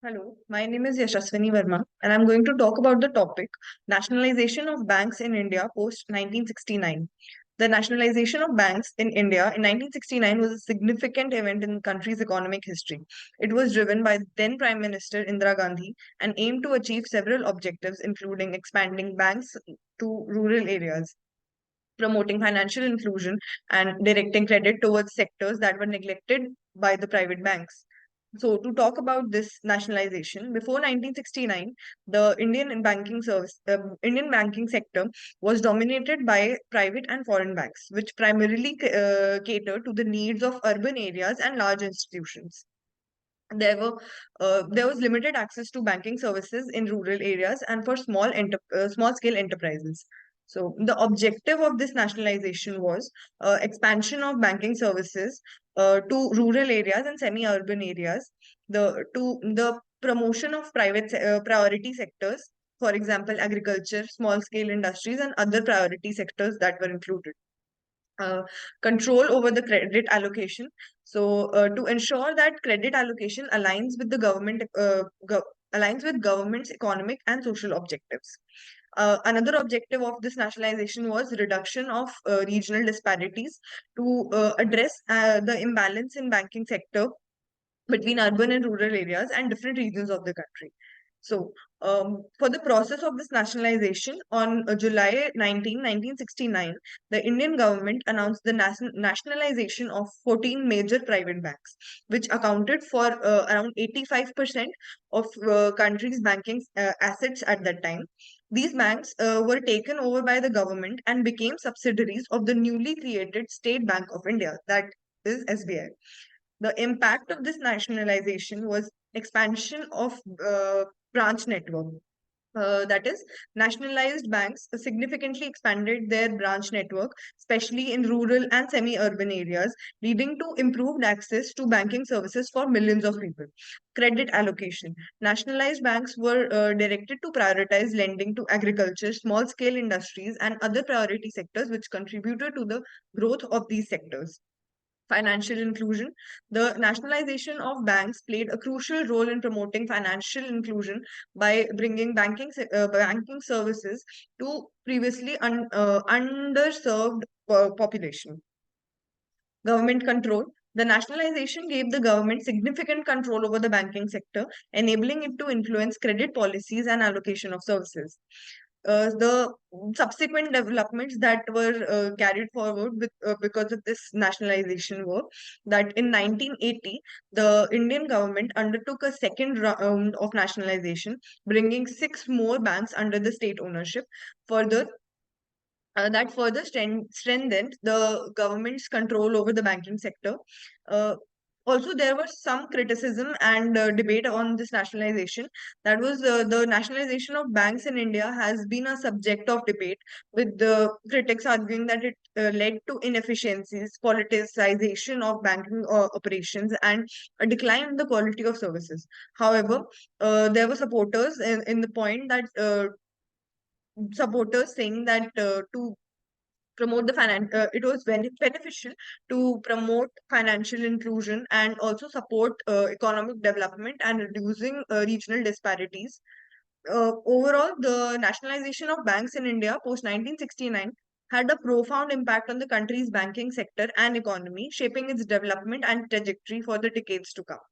Hello, my name is Yashaswini Verma, and I'm going to talk about the topic nationalization of banks in India post 1969. The nationalization of banks in India in 1969 was a significant event in the country's economic history. It was driven by then Prime Minister Indira Gandhi and aimed to achieve several objectives, including expanding banks to rural areas, promoting financial inclusion, and directing credit towards sectors that were neglected by the private banks. So, to talk about this nationalization, before 1969, the Indian banking sector was dominated by private and foreign banks, which primarily cater to the needs of urban areas and large institutions. There was limited access to banking services in rural areas and for small scale enterprises. So the objective of this nationalization was expansion of banking services to rural areas and semi-urban areas, the promotion of priority sectors, for example, agriculture, small scale industries, and other priority sectors that were included. uh, Control over the credit allocation. So, to ensure that credit allocation aligns with government's economic and social objectives. Another objective of this nationalization was reduction of regional disparities to address the imbalance in banking sector between urban and rural areas and different regions of the country. So, for the process of this nationalization, on July 1969, the Indian government announced the nationalization of 14 major private banks, which accounted for around 85% of country's banking assets at that time. These banks were taken over by the government and became subsidiaries of the newly created State Bank of India, that is SBI. The impact of this nationalization was expansion of branch network. That is, nationalized banks significantly expanded their branch network, especially in rural and semi-urban areas, leading to improved access to banking services for millions of people. Credit allocation. Nationalized banks were directed to prioritize lending to agriculture, small-scale industries, and other priority sectors, which contributed to the growth of these sectors. Financial inclusion. The nationalization of banks played a crucial role in promoting financial inclusion by bringing banking services to previously underserved population. Government control. The nationalization gave the government significant control over the banking sector, enabling it to influence credit policies and allocation of services. The subsequent developments that were carried forward because of this nationalization were that in 1980, the Indian government undertook a second round of nationalization, bringing six more banks under the state ownership. Further, that further strengthened the government's control over the banking sector. Uh, Also, there was some criticism and debate on this nationalization. That was the nationalization of banks in India has been a subject of debate, with the critics arguing that it led to inefficiencies, politicization of banking operations, and a decline in the quality of services. However, there were in the point that supporters saying that to promote it was beneficial to promote financial inclusion and also support economic development and reducing regional disparities. Overall, the nationalization of banks in India post 1969 had a profound impact on the country's banking sector and economy, shaping its development and trajectory for the decades to come.